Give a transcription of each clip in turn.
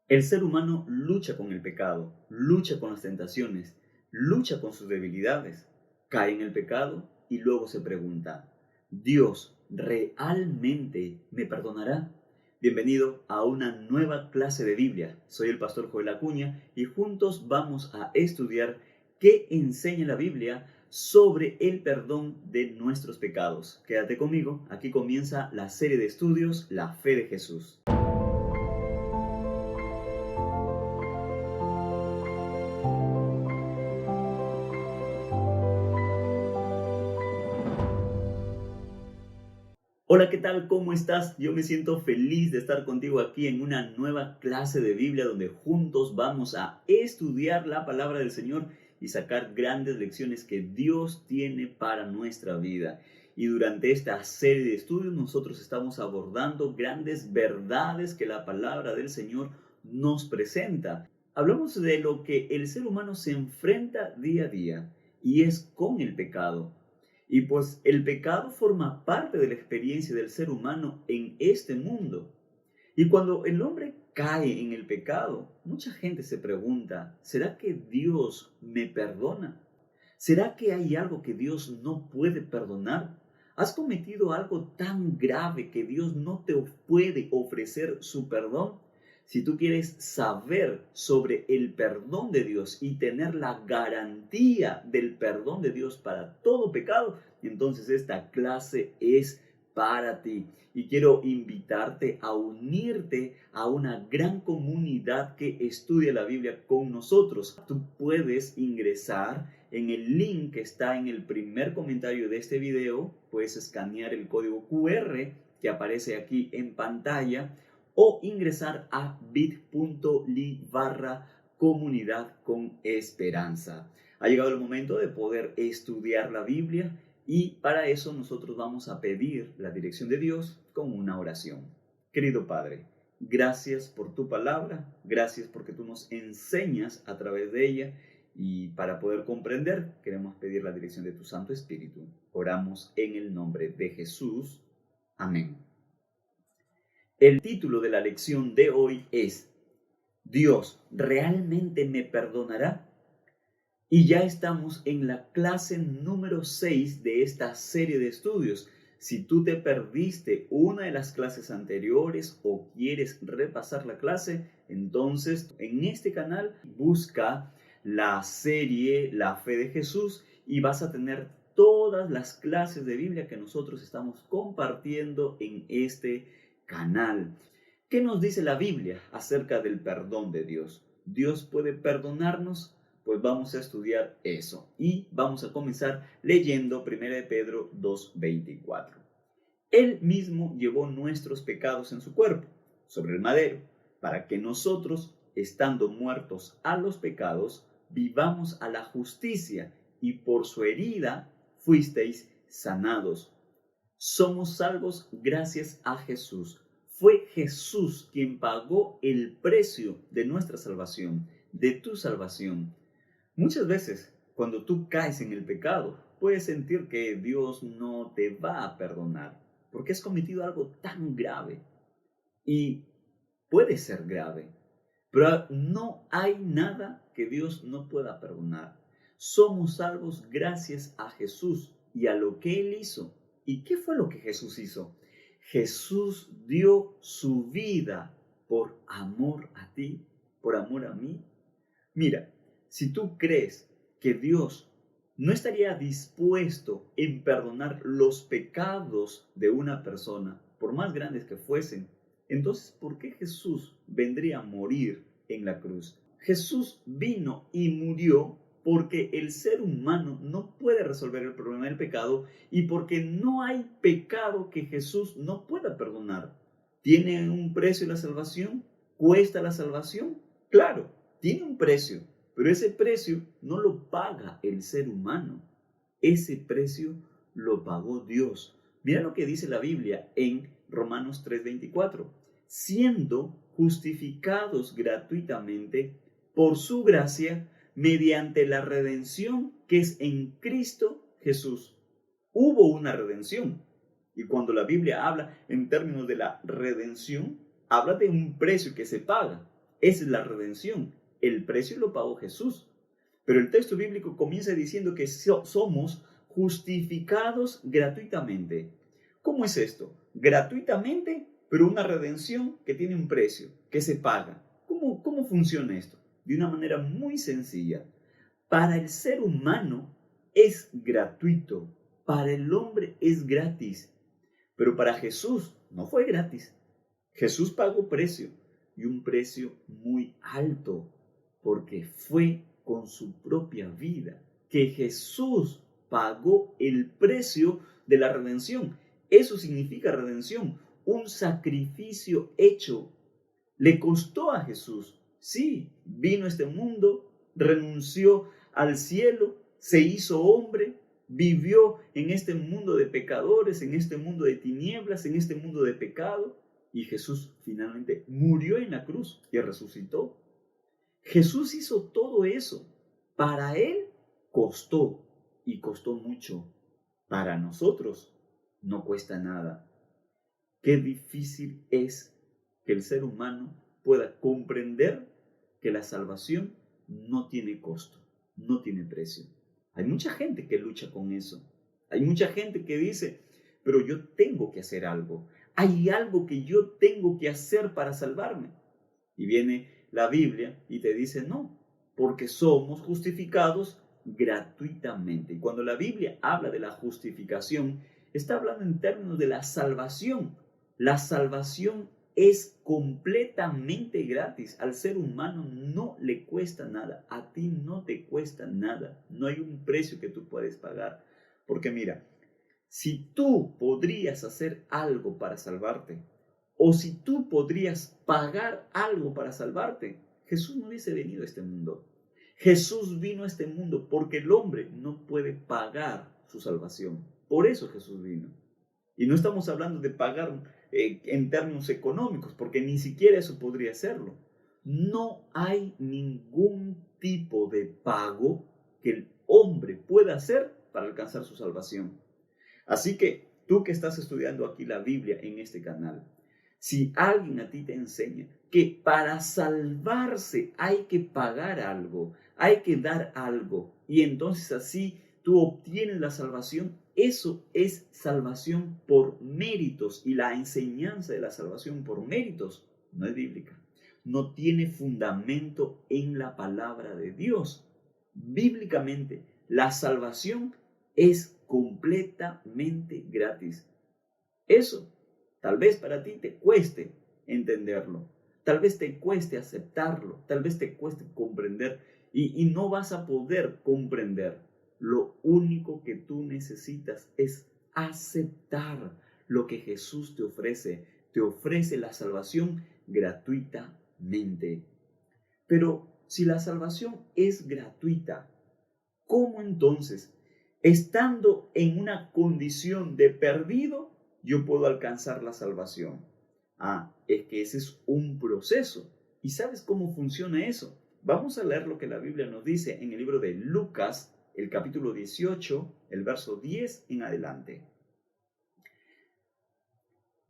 El ser humano lucha con el pecado, lucha con las tentaciones, lucha con sus debilidades, cae en el pecado y luego se pregunta, ¿Dios realmente me perdonará? Bienvenido a una nueva clase de Biblia. Soy el pastor Joel Acuña y juntos vamos a estudiar qué enseña la Biblia sobre el perdón de nuestros pecados. Quédate conmigo, aquí comienza la serie de estudios La Fe de Jesús. Hola, ¿qué tal? ¿Cómo estás? Yo me siento feliz de estar contigo aquí en una nueva clase de Biblia donde juntos vamos a estudiar la palabra del Señor y sacar grandes lecciones que Dios tiene para nuestra vida. Y durante esta serie de estudios nosotros estamos abordando grandes verdades que la palabra del Señor nos presenta. Hablamos de lo que el ser humano se enfrenta día a día y es con el pecado. Y pues el pecado forma parte de la experiencia del ser humano en este mundo. Y cuando el hombre cae en el pecado, mucha gente se pregunta, ¿será que Dios me perdona? ¿Será que hay algo que Dios no puede perdonar? ¿Has cometido algo tan grave que Dios no te puede ofrecer su perdón? Si tú quieres saber sobre el perdón de Dios y tener la garantía del perdón de Dios para todo pecado, entonces esta clase es para ti. Y quiero invitarte a unirte a una gran comunidad que estudia la Biblia con nosotros. Tú puedes ingresar en el link que está en el primer comentario de este video. Puedes escanear el código QR que aparece aquí en pantalla o ingresar a bit.ly/comunidad con esperanza. Ha llegado el momento de poder estudiar la Biblia y para eso nosotros vamos a pedir la dirección de Dios con una oración. Querido Padre, gracias por tu palabra, gracias porque tú nos enseñas a través de ella y para poder comprender queremos pedir la dirección de tu Santo Espíritu. Oramos en el nombre de Jesús. Amén. El título de la lección de hoy es ¿Dios realmente me perdonará? Y ya estamos en la clase número 6 de esta serie de estudios. Si tú te perdiste una de las clases anteriores o quieres repasar la clase, entonces en este canal busca la serie La Fe de Jesús y vas a tener todas las clases de Biblia que nosotros estamos compartiendo en este canal. ¿Qué nos dice la Biblia acerca del perdón de Dios? ¿Dios puede perdonarnos? Pues vamos a estudiar eso y vamos a comenzar leyendo 1 de Pedro 2:24. Él mismo llevó nuestros pecados en su cuerpo, sobre el madero, para que nosotros, estando muertos a los pecados, vivamos a la justicia, y por su herida fuisteis sanados. Somos salvos gracias a Jesús. Fue Jesús quien pagó el precio de nuestra salvación, de tu salvación. Muchas veces, cuando tú caes en el pecado, puedes sentir que Dios no te va a perdonar, porque has cometido algo tan grave. Y puede ser grave, pero no hay nada que Dios no pueda perdonar. Somos salvos gracias a Jesús y a lo que Él hizo. ¿Y qué fue lo que Jesús hizo? Jesús dio su vida por amor a ti, por amor a mí. Mira, si tú crees que Dios no estaría dispuesto en perdonar los pecados de una persona, por más grandes que fuesen, entonces ¿por qué Jesús vendría a morir en la cruz? Jesús vino y murió porque el ser humano no puede resolver el problema del pecado y porque no hay pecado que Jesús no pueda perdonar. ¿Tiene un precio la salvación? ¿Cuesta la salvación? Claro, tiene un precio, pero ese precio no lo paga el ser humano. Ese precio lo pagó Dios. Mira lo que dice la Biblia en Romanos 3:24. Siendo justificados gratuitamente por su gracia mediante la redención que es en Cristo Jesús. Hubo una redención. Y cuando la Biblia habla en términos de la redención, habla de un precio que se paga. Esa es la redención. El precio lo pagó Jesús. Pero el texto bíblico comienza diciendo que somos justificados gratuitamente. ¿Cómo es esto? Gratuitamente, pero una redención que tiene un precio, que se paga. ¿Cómo funciona esto? De una manera muy sencilla. Para el ser humano es gratuito, para el hombre es gratis, pero para Jesús no fue gratis. Jesús pagó precio, y un precio muy alto, porque fue con su propia vida que Jesús pagó el precio de la redención. Eso significa redención, un sacrificio hecho. Le costó a Jesús. Sí, vino a este mundo, renunció al cielo, se hizo hombre, vivió en este mundo de pecadores, en este mundo de tinieblas, en este mundo de pecado, y Jesús finalmente murió en la cruz y resucitó. Jesús hizo todo eso. Para Él costó, y costó mucho. Para nosotros no cuesta nada. Qué difícil es que el ser humano pueda comprender que la salvación no tiene costo, no tiene precio. Hay mucha gente que lucha con eso. Hay mucha gente que dice, pero yo tengo que hacer algo. Hay algo que yo tengo que hacer para salvarme. Y viene la Biblia y te dice, no, porque somos justificados gratuitamente. Y cuando la Biblia habla de la justificación, está hablando en términos de la salvación. La salvación es completamente gratis. Al ser humano no le cuesta nada. A ti no te cuesta nada. No hay un precio que tú puedes pagar. Porque mira, si tú podrías hacer algo para salvarte, o si tú podrías pagar algo para salvarte, Jesús no hubiese venido a este mundo. Jesús vino a este mundo porque el hombre no puede pagar su salvación. Por eso Jesús vino. Y no estamos hablando de pagar en términos económicos, porque ni siquiera eso podría hacerlo. No hay ningún tipo de pago que el hombre pueda hacer para alcanzar su salvación. Así que tú que estás estudiando aquí la Biblia en este canal, si alguien a ti te enseña que para salvarse hay que pagar algo, hay que dar algo, y entonces así tú obtienes la salvación, eso es salvación por méritos, y la enseñanza de la salvación por méritos no es bíblica, no tiene fundamento en la palabra de Dios. Bíblicamente, la salvación es completamente gratis. Eso tal vez para ti te cueste entenderlo, tal vez te cueste aceptarlo, tal vez te cueste comprender y no vas a poder comprender. Lo único que tú necesitas es aceptar lo que Jesús te ofrece la salvación gratuitamente. Pero si la salvación es gratuita, ¿cómo entonces, estando en una condición de perdido, yo puedo alcanzar la salvación? Es que ese es un proceso. ¿Y sabes cómo funciona eso? Vamos a leer lo que la Biblia nos dice en el libro de Lucas, el capítulo 18, el verso 10 en adelante.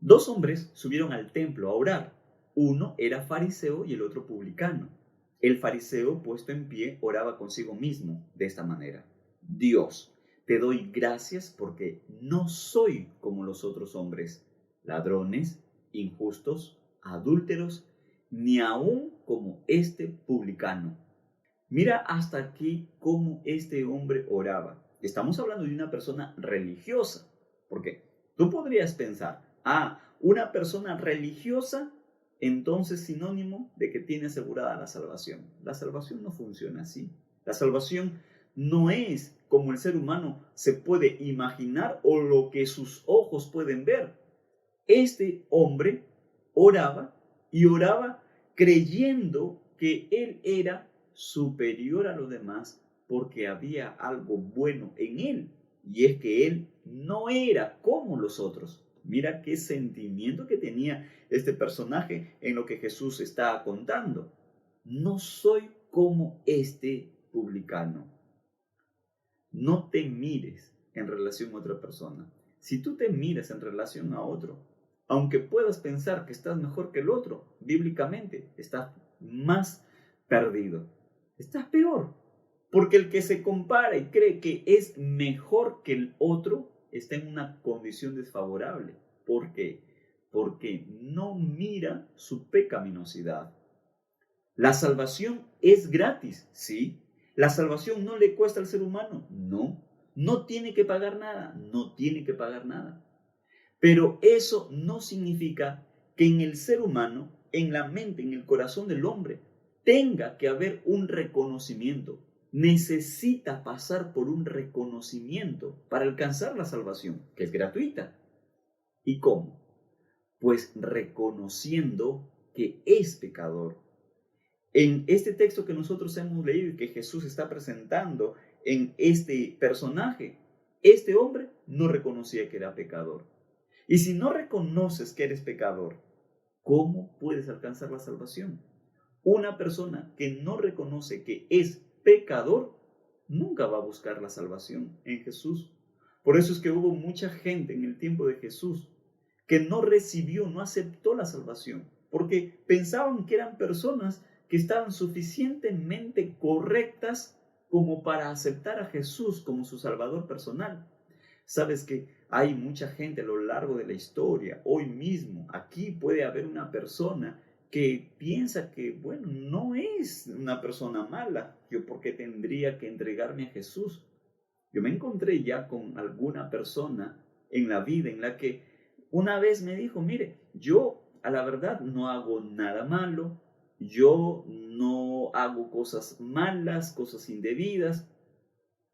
2 hombres subieron al templo a orar. Uno era fariseo y el otro publicano. El fariseo, puesto en pie, oraba consigo mismo de esta manera: Dios, te doy gracias porque no soy como los otros hombres, ladrones, injustos, adúlteros, ni aun como este publicano. Mira hasta aquí cómo este hombre oraba. Estamos hablando de una persona religiosa, porque tú podrías pensar, una persona religiosa, entonces sinónimo de que tiene asegurada la salvación. La salvación no funciona así. La salvación no es como el ser humano se puede imaginar o lo que sus ojos pueden ver. Este hombre oraba y oraba creyendo que él era superior a los demás porque había algo bueno en él, y es que él no era como los otros. Mira qué sentimiento que tenía este personaje en lo que Jesús está contando. No soy como este publicano. No te mires en relación a otra persona. Si tú te miras en relación a otro, aunque puedas pensar que estás mejor que el otro, bíblicamente estás más perdido. Estás peor, porque el que se compara y cree que es mejor que el otro está en una condición desfavorable. ¿Por qué? Porque no mira su pecaminosidad. La salvación es gratis, ¿sí? La salvación no le cuesta al ser humano, no. No tiene que pagar nada, no tiene que pagar nada. Pero eso no significa que en el ser humano, en la mente, en el corazón del hombre, tenga que haber un reconocimiento. Necesita pasar por un reconocimiento para alcanzar la salvación, que es gratuita. ¿Y cómo? Pues reconociendo que es pecador. En este texto que nosotros hemos leído y que Jesús está presentando en este personaje, este hombre no reconocía que era pecador. Y si no reconoces que eres pecador, ¿cómo puedes alcanzar la salvación? Una persona que no reconoce que es pecador nunca va a buscar la salvación en Jesús. Por eso es que hubo mucha gente en el tiempo de Jesús que no recibió, no aceptó la salvación, porque pensaban que eran personas que estaban suficientemente correctas como para aceptar a Jesús como su Salvador personal. Sabes que hay mucha gente a lo largo de la historia, hoy mismo, aquí puede haber una persona que piensa que, bueno, no es una persona mala. ¿Yo por qué tendría que entregarme a Jesús? Yo me encontré ya con alguna persona en la vida en la que una vez me dijo, mire, yo a la verdad no hago nada malo, yo no hago cosas malas, cosas indebidas,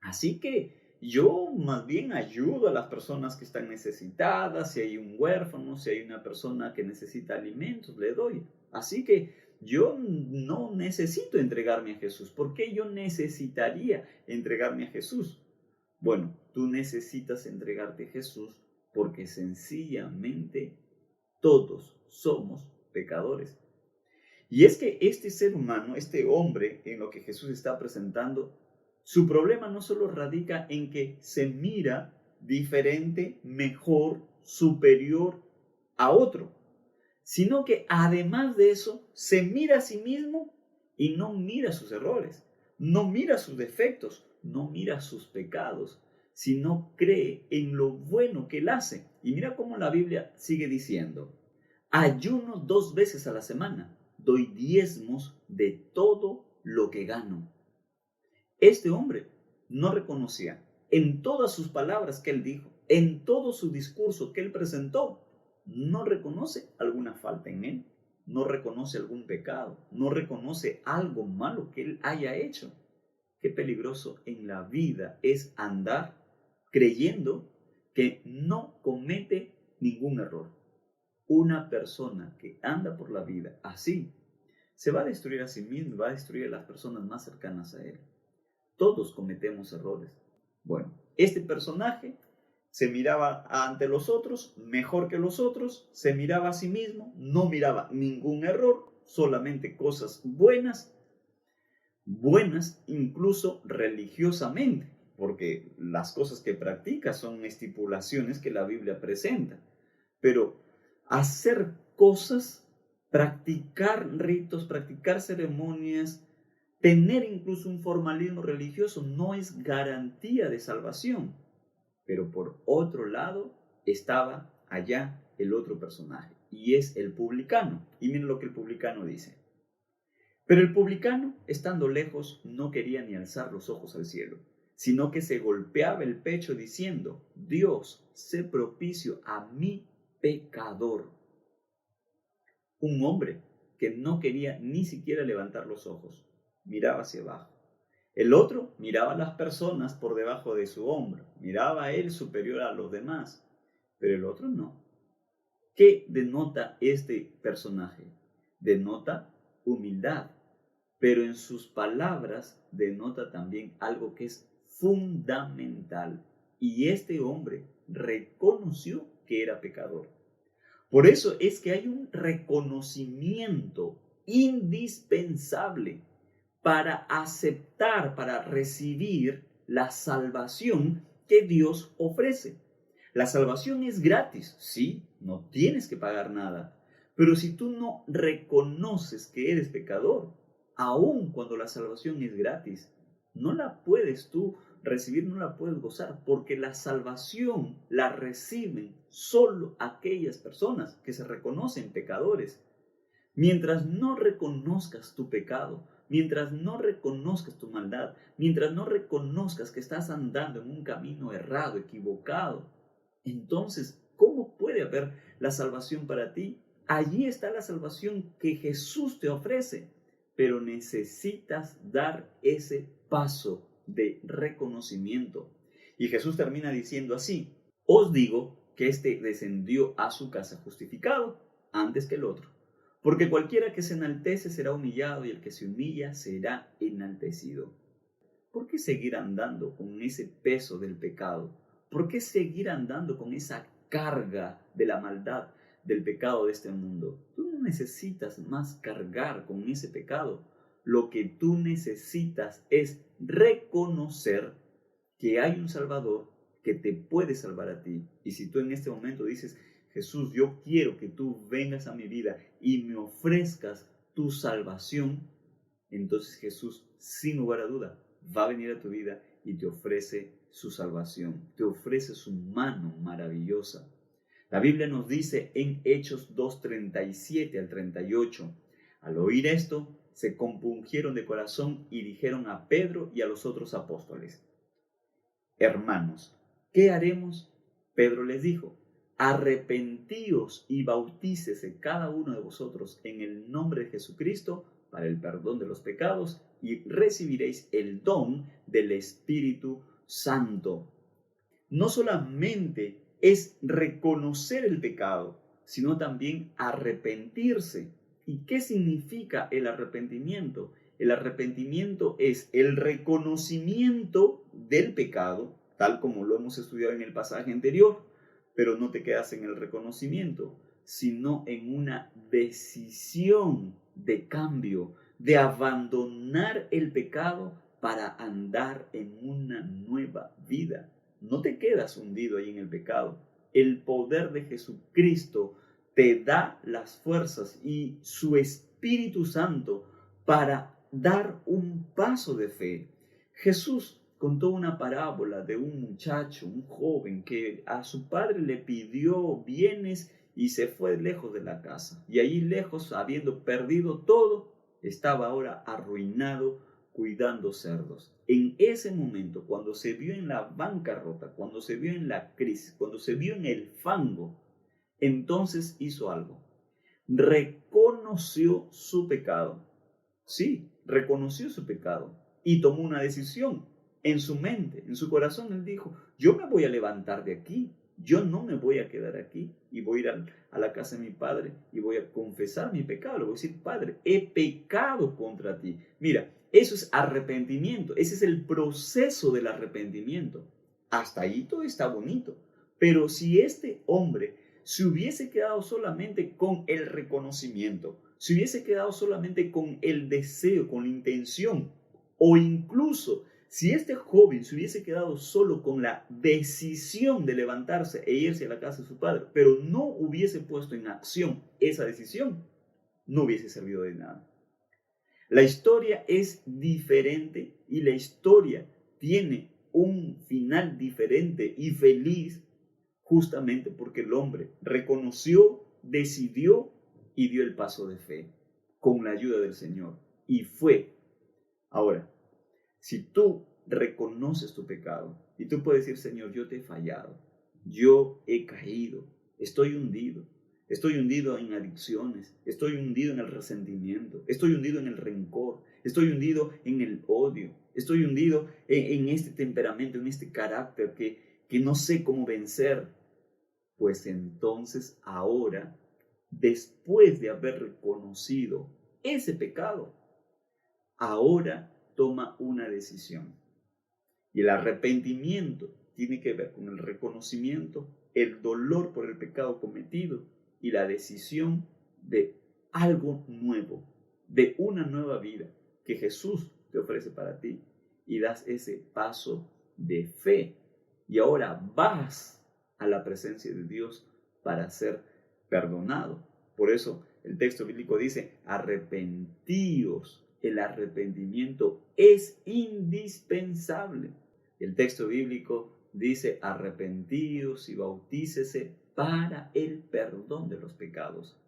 así que yo más bien ayudo a las personas que están necesitadas, si hay un huérfano, si hay una persona que necesita alimentos, le doy. Así que yo no necesito entregarme a Jesús. ¿Por qué yo necesitaría entregarme a Jesús? Bueno, tú necesitas entregarte a Jesús porque sencillamente todos somos pecadores. Y es que este ser humano, este hombre en lo que Jesús está presentando, su problema no solo radica en que se mira diferente, mejor, superior a otro, sino que además de eso se mira a sí mismo y no mira sus errores, no mira sus defectos, no mira sus pecados, sino cree en lo bueno que él hace. Y mira cómo la Biblia sigue diciendo, ayuno 2 veces a la semana, doy diezmos de todo lo que gano. Este hombre no reconocía en todas sus palabras que él dijo, en todo su discurso que él presentó, no reconoce alguna falta en él, no reconoce algún pecado, no reconoce algo malo que él haya hecho. Qué peligroso en la vida es andar creyendo que no comete ningún error. Una persona que anda por la vida así se va a destruir a sí mismo, va a destruir a las personas más cercanas a él. Todos cometemos errores. Bueno, este personaje se miraba ante los otros mejor que los otros, se miraba a sí mismo, no miraba ningún error, solamente cosas buenas, buenas incluso religiosamente, porque las cosas que practica son estipulaciones que la Biblia presenta. Pero hacer cosas, practicar ritos, practicar ceremonias, tener incluso un formalismo religioso no es garantía de salvación. Pero por otro lado estaba allá el otro personaje, y es el publicano. Y miren lo que el publicano dice. Pero el publicano, estando lejos, no quería ni alzar los ojos al cielo, sino que se golpeaba el pecho diciendo, Dios, sé propicio a mí, pecador. Un hombre que no quería ni siquiera levantar los ojos, miraba hacia abajo. El otro miraba a las personas por debajo de su hombro, miraba a él superior a los demás, pero el otro no. ¿Qué denota este personaje? Denota humildad, pero en sus palabras denota también algo que es fundamental. Y este hombre reconoció que era pecador. Por eso es que hay un reconocimiento indispensable para aceptar, para recibir la salvación que Dios ofrece. La salvación es gratis, sí, no tienes que pagar nada, Pero si tú no reconoces que eres pecador, aun cuando la salvación es gratis, no la puedes tú recibir, no la puedes gozar, porque la salvación la reciben solo aquellas personas que se reconocen pecadores. Mientras no reconozcas tu pecado, mientras no reconozcas tu maldad, mientras no reconozcas que estás andando en un camino errado, equivocado, entonces, ¿cómo puede haber la salvación para ti? Allí está la salvación que Jesús te ofrece, pero necesitas dar ese paso de reconocimiento. Y Jesús termina diciendo así: os digo que éste descendió a su casa justificado antes que el otro. Porque cualquiera que se enaltece será humillado y el que se humilla será enaltecido. ¿Por qué seguir andando con ese peso del pecado? ¿Por qué seguir andando con esa carga de la maldad, del pecado de este mundo? Tú no necesitas más cargar con ese pecado. Lo que tú necesitas es reconocer que hay un Salvador que te puede salvar a ti. Y si tú en este momento dices: Jesús, yo quiero que tú vengas a mi vida y me ofrezcas tu salvación, entonces Jesús, sin lugar a duda, va a venir a tu vida y te ofrece su salvación, te ofrece su mano maravillosa. La Biblia nos dice en Hechos 2:37 al 38, al oír esto, se compungieron de corazón y dijeron a Pedro y a los otros apóstoles: hermanos, ¿qué haremos? Pedro les dijo: arrepentíos y bautícese cada uno de vosotros en el nombre de Jesucristo para el perdón de los pecados y recibiréis el don del Espíritu Santo. No solamente es reconocer el pecado, sino también arrepentirse. ¿Y qué significa el arrepentimiento? El arrepentimiento es el reconocimiento del pecado, tal como lo hemos estudiado en el pasaje anterior, pero no te quedas en el reconocimiento, sino en una decisión de cambio, de abandonar el pecado para andar en una nueva vida. No te quedas hundido ahí en el pecado. El poder de Jesucristo te da las fuerzas y su Espíritu Santo para dar un paso de fe. Jesús contó una parábola de un muchacho, un joven, que a su padre le pidió bienes y se fue lejos de la casa. Y allí lejos, habiendo perdido todo, estaba ahora arruinado cuidando cerdos. En ese momento, cuando se vio en la bancarrota, cuando se vio en la crisis, cuando se vio en el fango, entonces hizo algo. Reconoció su pecado. Sí, reconoció su pecado y tomó una decisión en su mente, en su corazón. Él dijo: yo me voy a levantar de aquí, yo no me voy a quedar aquí y voy a ir a la casa de mi padre y voy a confesar mi pecado. Le voy a decir: Padre, he pecado contra ti. Mira, eso es arrepentimiento, ese es el proceso del arrepentimiento. Hasta ahí todo está bonito, pero si este hombre se hubiese quedado solamente con el reconocimiento, se hubiese quedado solamente con el deseo, con la intención, o incluso si este joven se hubiese quedado solo con la decisión de levantarse e irse a la casa de su padre, pero no hubiese puesto en acción esa decisión, no hubiese servido de nada. La historia es diferente y la historia tiene un final diferente y feliz, justamente porque el hombre reconoció, decidió y dio el paso de fe con la ayuda del Señor y fue. Ahora, si tú reconoces tu pecado y tú puedes decir: Señor, yo te he fallado, yo he caído, estoy hundido en adicciones, estoy hundido en el resentimiento, estoy hundido en el rencor, estoy hundido en el odio, estoy hundido en este temperamento, en este carácter que no sé cómo vencer. Pues entonces ahora, después de haber reconocido ese pecado, ahora toma una decisión. Y el arrepentimiento tiene que ver con el reconocimiento, el dolor por el pecado cometido y la decisión de algo nuevo, de una nueva vida que Jesús te ofrece para ti, y das ese paso de fe. Y ahora vas a la presencia de Dios para ser perdonado, Por eso el texto bíblico dice, arrepentíos. El arrepentimiento es indispensable. El texto bíblico dice, arrepentíos y bautícese para el perdón de los pecados.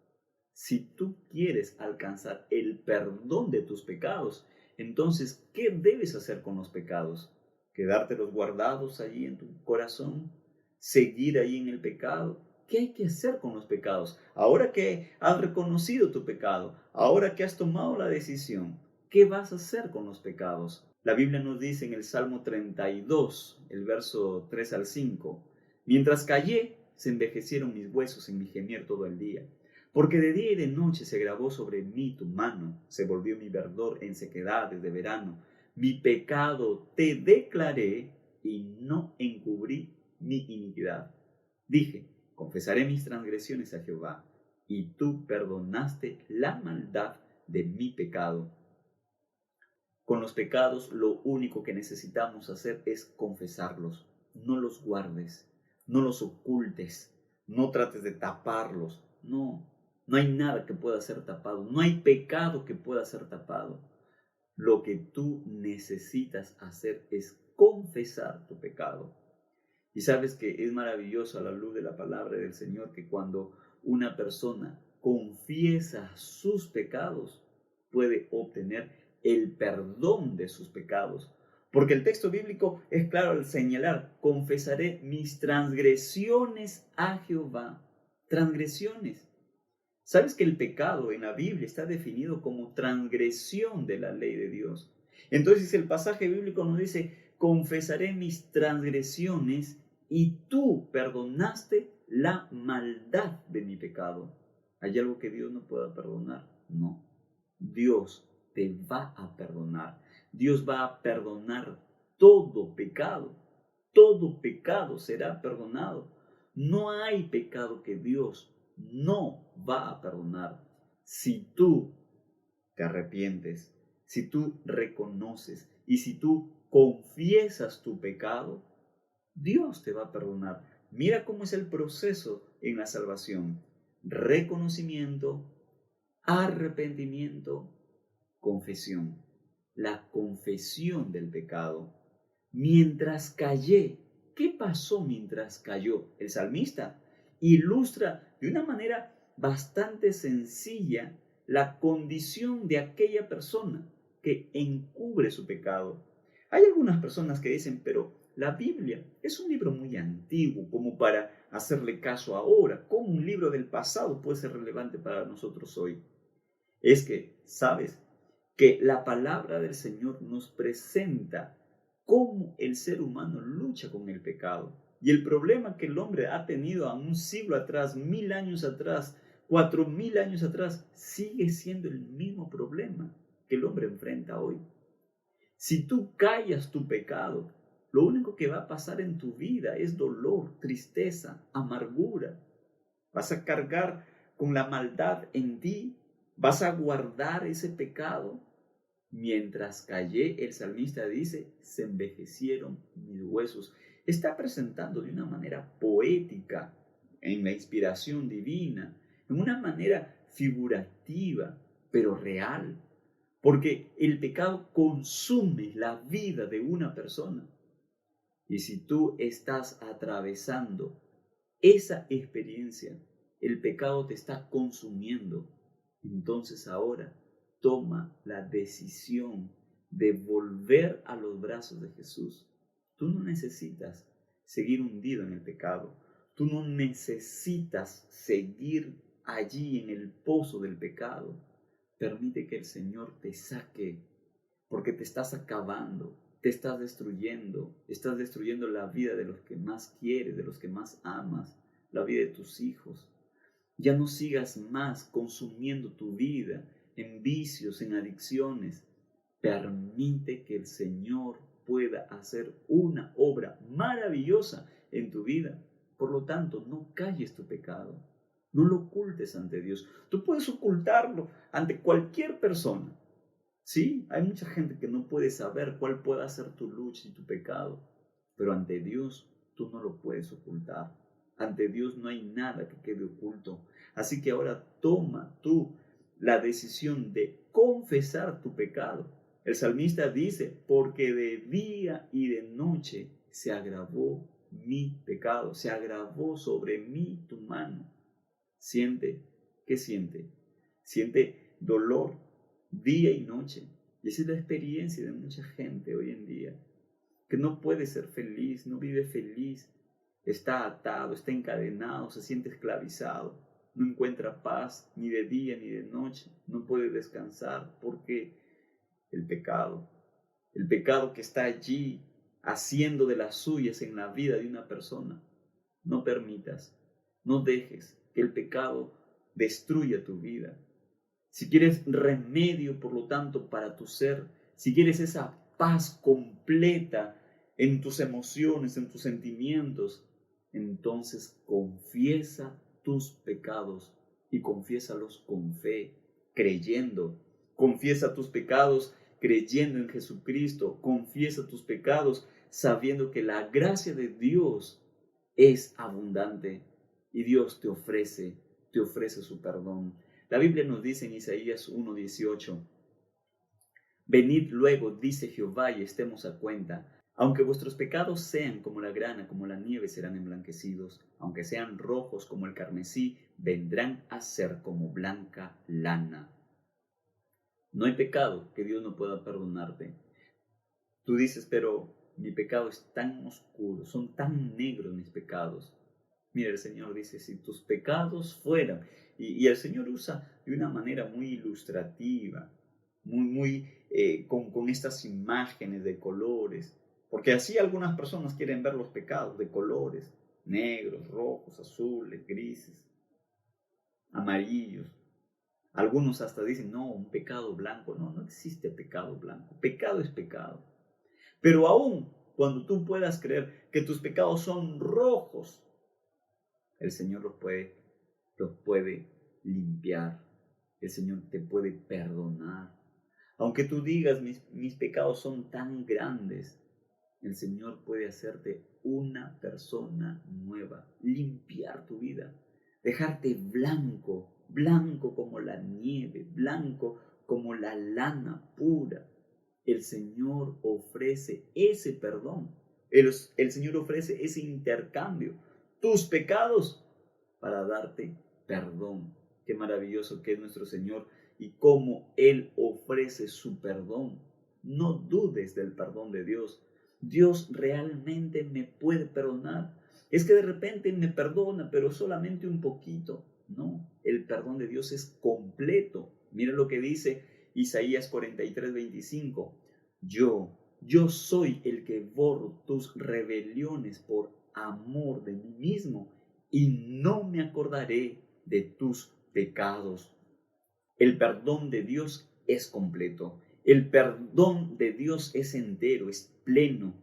Si tú quieres alcanzar el perdón de tus pecados, entonces, ¿qué debes hacer con los pecados? ¿Quedártelos guardados allí en tu corazón? ¿Seguir ahí en el pecado? ¿Qué hay que hacer con los pecados? Ahora que has reconocido tu pecado, ahora que has tomado la decisión, ¿qué vas a hacer con los pecados? La Biblia nos dice en el Salmo 32, el verso 3 al 5, mientras callé, se envejecieron mis huesos en mi gemir todo el día. Porque de día y de noche se gravó sobre mí tu mano, se volvió mi verdor en sequedades de verano. Mi pecado te declaré y no encubrí mi iniquidad. Dije, confesaré mis transgresiones a Jehová, y tú perdonaste la maldad de mi pecado. Con los pecados lo único que necesitamos hacer es confesarlos. No los guardes, no los ocultes, no trates de taparlos. No hay nada que pueda ser tapado, no hay pecado que pueda ser tapado. Lo que tú necesitas hacer es confesar tu pecado. Y sabes que es maravilloso a la luz de la palabra del Señor que cuando una persona confiesa sus pecados, puede obtener el perdón de sus pecados. Porque el texto bíblico es claro al señalar, confesaré mis transgresiones a Jehová. Transgresiones. ¿Sabes que el pecado en la Biblia está definido como transgresión de la ley de Dios? Entonces el pasaje bíblico nos dice, confesaré mis transgresiones y tú perdonaste la maldad de mi pecado. ¿Hay algo que Dios no pueda perdonar? No. Dios te va a perdonar. Dios va a perdonar todo pecado. Todo pecado será perdonado. No hay pecado que Dios no va a perdonar. Si tú te arrepientes, si tú reconoces y si tú confiesas tu pecado, Dios te va a perdonar. Mira cómo es el proceso en la salvación. Reconocimiento, arrepentimiento, confesión. La confesión del pecado. Mientras callé, ¿qué pasó mientras cayó? El salmista ilustra de una manera bastante sencilla la condición de aquella persona que encubre su pecado. Hay algunas personas que dicen, pero la Biblia es un libro muy antiguo como para hacerle caso ahora. ¿Cómo un libro del pasado puede ser relevante para nosotros hoy? Es que, ¿sabes? Que la palabra del Señor nos presenta cómo el ser humano lucha con el pecado. Y el problema que el hombre ha tenido a un siglo atrás, 1000 años atrás, 4000 años atrás, sigue siendo el mismo problema que el hombre enfrenta hoy. Si tú callas tu pecado, lo único que va a pasar en tu vida es dolor, tristeza, amargura. Vas a cargar con la maldad en ti, vas a guardar ese pecado. Mientras callé, el salmista dice, se envejecieron mis huesos. Está presentando de una manera poética, en la inspiración divina, en una manera figurativa, pero real. Porque el pecado consume la vida de una persona. Y si tú estás atravesando esa experiencia, el pecado te está consumiendo, entonces ahora toma la decisión de volver a los brazos de Jesús. Tú no necesitas seguir hundido en el pecado. Tú no necesitas seguir allí en el pozo del pecado. Permite que el Señor te saque, porque te estás acabando, te estás destruyendo la vida de los que más quieres, de los que más amas, la vida de tus hijos. Ya no sigas más consumiendo tu vida en vicios, en adicciones. Permite que el Señor pueda hacer una obra maravillosa en tu vida. Por lo tanto, no calles tu pecado. No lo ocultes ante Dios. Tú puedes ocultarlo ante cualquier persona. Sí, hay mucha gente que no puede saber cuál pueda ser tu lucha y tu pecado. Pero ante Dios tú no lo puedes ocultar. Ante Dios no hay nada que quede oculto. Así que ahora toma tú la decisión de confesar tu pecado. El salmista dice, porque de día y de noche se agravó mi pecado, se agravó sobre mí tu mano. Siente, ¿qué siente? Siente dolor día y noche. Y esa es la experiencia de mucha gente hoy en día, que no puede ser feliz, no vive feliz, está atado, está encadenado, se siente esclavizado, no encuentra paz ni de día ni de noche, no puede descansar porque el pecado, el pecado que está allí haciendo de las suyas en la vida de una persona. No permitas, no dejes que el pecado destruya tu vida. Si quieres remedio, por lo tanto, para tu ser, si quieres esa paz completa en tus emociones, en tus sentimientos, entonces confiesa tus pecados y confiésalos con fe, creyendo. Confiesa tus pecados creyendo en Jesucristo. Confiesa tus pecados sabiendo que la gracia de Dios es abundante y Dios te ofrece su perdón. La Biblia nos dice en Isaías 1:18, venid luego, dice Jehová, y estemos a cuenta. Aunque vuestros pecados sean como la grana, como la nieve, serán emblanquecidos. Aunque sean rojos como el carmesí, vendrán a ser como blanca lana. No hay pecado que Dios no pueda perdonarte. Tú dices, pero mi pecado es tan oscuro, son tan negros mis pecados. Mira, el Señor dice, si tus pecados fueran, y el Señor usa de una manera muy ilustrativa, con estas imágenes de colores, porque así algunas personas quieren ver los pecados de colores, negros, rojos, azules, grises, amarillos. Algunos hasta dicen, no, un pecado blanco. No, no existe pecado blanco. Pecado es pecado. Pero aún cuando tú puedas creer que tus pecados son rojos, el Señor los puede limpiar. El Señor te puede perdonar. Aunque tú digas, mis pecados son tan grandes, el Señor puede hacerte una persona nueva, limpiar tu vida, dejarte blanco, blanco como la nieve, blanco como la lana pura. El Señor ofrece ese perdón. El Señor ofrece ese intercambio. Tus pecados para darte perdón. Qué maravilloso que es nuestro Señor y cómo Él ofrece su perdón. No dudes del perdón de Dios. Dios realmente me puede perdonar. Es que de repente me perdona, pero solamente un poquito. No, el perdón de Dios es completo. Mira lo que dice Isaías 43:25. Yo soy el que borro tus rebeliones por amor de mí mismo y no me acordaré de tus pecados. El perdón de Dios es completo. El perdón de Dios es entero, es pleno.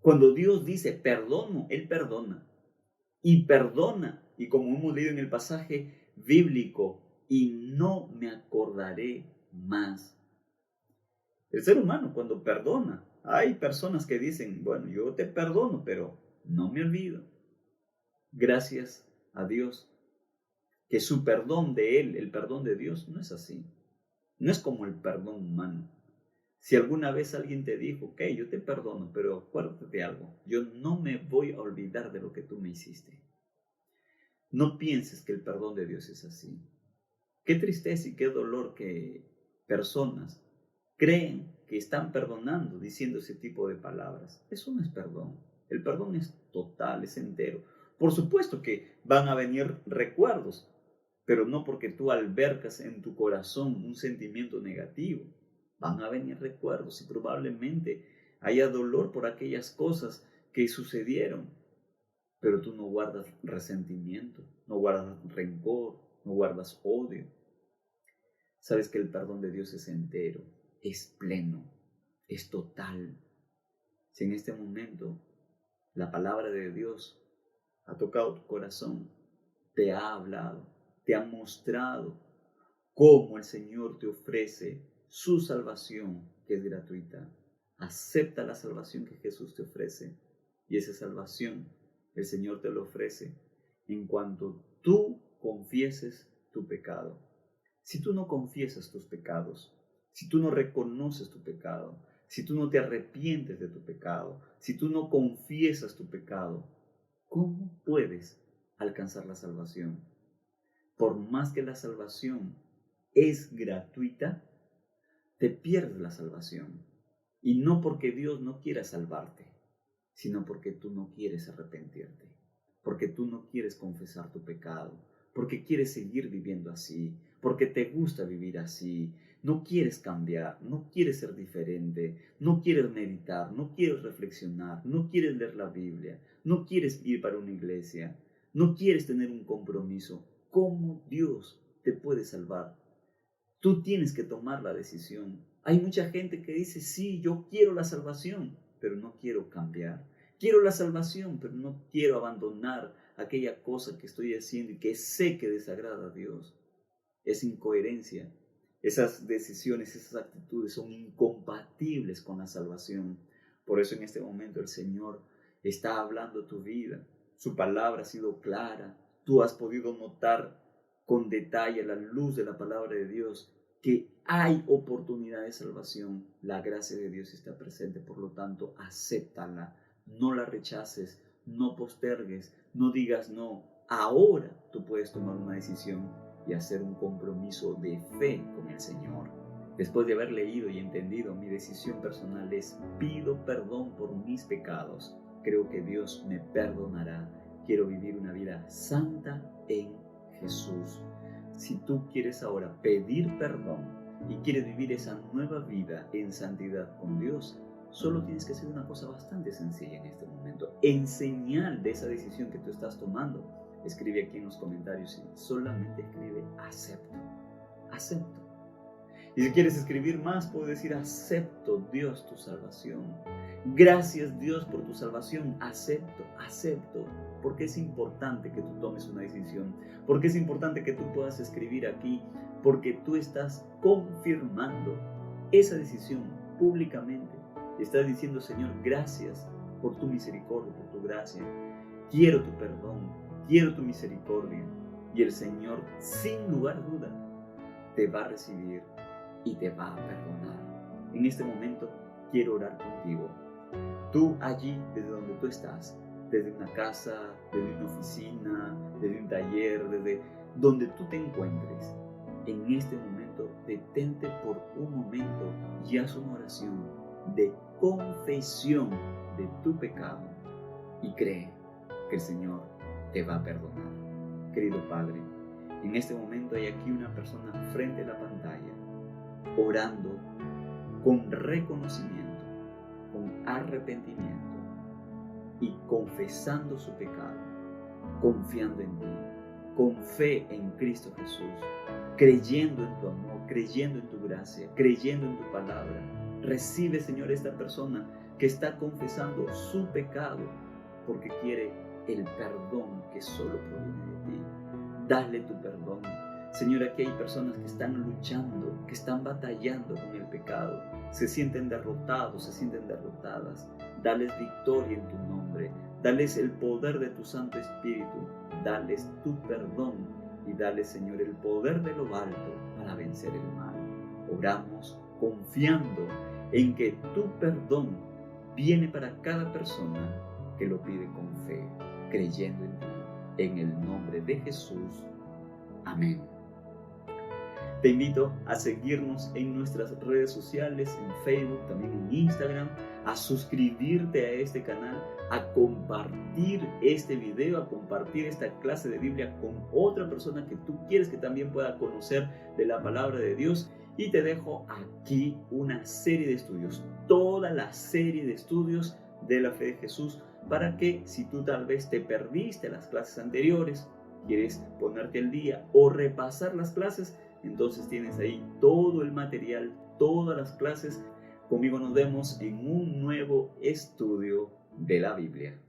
Cuando Dios dice perdono, Él perdona. Y perdona. Y como hemos leído en el pasaje bíblico, y no me acordaré más. El ser humano cuando perdona, hay personas que dicen, bueno, yo te perdono, pero no me olvido. Gracias a Dios, que su perdón de Él, el perdón de Dios, no es así. No es como el perdón humano. Si alguna vez alguien te dijo, ok, yo te perdono, pero acuérdate de algo, yo no me voy a olvidar de lo que tú me hiciste. No pienses que el perdón de Dios es así. Qué tristeza y qué dolor que personas creen que están perdonando diciendo ese tipo de palabras. Eso no es perdón. El perdón es total, es entero. Por supuesto que van a venir recuerdos, pero no porque tú albercas en tu corazón un sentimiento negativo. Van a venir recuerdos y probablemente haya dolor por aquellas cosas que sucedieron, pero tú no guardas resentimiento, no guardas rencor, no guardas odio. Sabes que el perdón de Dios es entero, es pleno, es total. Si en este momento la palabra de Dios ha tocado tu corazón, te ha hablado, te ha mostrado cómo el Señor te ofrece su salvación, que es gratuita. Acepta la salvación que Jesús te ofrece y esa salvación el Señor te lo ofrece en cuanto tú confieses tu pecado. Si tú no confiesas tus pecados, si tú no reconoces tu pecado, si tú no te arrepientes de tu pecado, si tú no confiesas tu pecado, ¿cómo puedes alcanzar la salvación? Por más que la salvación es gratuita, te pierdes la salvación. Y no porque Dios no quiera salvarte, sino porque tú no quieres arrepentirte, porque tú no quieres confesar tu pecado, porque quieres seguir viviendo así, porque te gusta vivir así, no quieres cambiar, no quieres ser diferente, no quieres meditar, no quieres reflexionar, no quieres leer la Biblia, no quieres ir para una iglesia, no quieres tener un compromiso. ¿Cómo Dios te puede salvar? Tú tienes que tomar la decisión. Hay mucha gente que dice, sí, yo quiero la salvación, pero no quiero cambiar. Quiero la salvación, pero no quiero abandonar aquella cosa que estoy haciendo y que sé que desagrada a Dios. Es incoherencia. Esas decisiones, esas actitudes son incompatibles con la salvación. Por eso en este momento el Señor está hablando a tu vida. Su palabra ha sido clara. Tú has podido notar con detalle a la luz de la palabra de Dios que hay oportunidad de salvación. La gracia de Dios está presente, por lo tanto, acéptala. No la rechaces, no postergues, no digas no. Ahora tú puedes tomar una decisión y hacer un compromiso de fe con el Señor. Después de haber leído y entendido, mi decisión personal es: pido perdón por mis pecados. Creo que Dios me perdonará. Quiero vivir una vida santa en Jesús. Si tú quieres ahora pedir perdón y quieres vivir esa nueva vida en santidad con Dios, solo tienes que hacer una cosa bastante sencilla en este momento. En señal de esa decisión que tú estás tomando, escribe aquí en los comentarios y solamente escribe acepto, acepto. Y si quieres escribir más, puedes decir: acepto, Dios, tu salvación. Gracias, Dios, por tu salvación. Acepto, acepto. Porque es importante que tú tomes una decisión. Porque es importante que tú puedas escribir aquí. Porque tú estás confirmando esa decisión públicamente. Estás diciendo: Señor, gracias por tu misericordia, por tu gracia. Quiero tu perdón, quiero tu misericordia. Y el Señor, sin lugar a duda, te va a recibir y te va a perdonar. En este momento quiero orar contigo. Tú allí, desde donde tú estás, desde una casa, desde una oficina, desde un taller, desde donde tú te encuentres, en este momento detente por un momento y haz una oración de confesión de tu pecado y cree que el Señor te va a perdonar. Querido Padre, en este momento hay aquí una persona frente a la pantalla, orando con reconocimiento, con arrepentimiento y confesando su pecado, confiando en ti, con fe en Cristo Jesús, creyendo en tu amor, creyendo en tu gracia, creyendo en tu palabra. Recibe, Señor, esta persona que está confesando su pecado porque quiere el perdón que solo proviene de ti. Dale tu perdón. Señor, aquí hay personas que están luchando, que están batallando con el pecado. Se sienten derrotados, se sienten derrotadas. Dales victoria en tu nombre. Dales el poder de tu Santo Espíritu. Dales tu perdón y dales, Señor, el poder de lo alto para vencer el mal. Oramos confiando en que tu perdón viene para cada persona que lo pide con fe, creyendo en ti. En el nombre de Jesús. Amén. Te invito a seguirnos en nuestras redes sociales, en Facebook, también en Instagram, a suscribirte a este canal, a compartir este video, a compartir esta clase de Biblia con otra persona que tú quieres que también pueda conocer de la palabra de Dios. Y te dejo aquí una serie de estudios, toda la serie de estudios de la fe de Jesús, para que si tú tal vez te perdiste las clases anteriores, quieres ponerte al día o repasar las clases, entonces tienes ahí todo el material, todas las clases. Conmigo nos vemos en un nuevo estudio de la Biblia.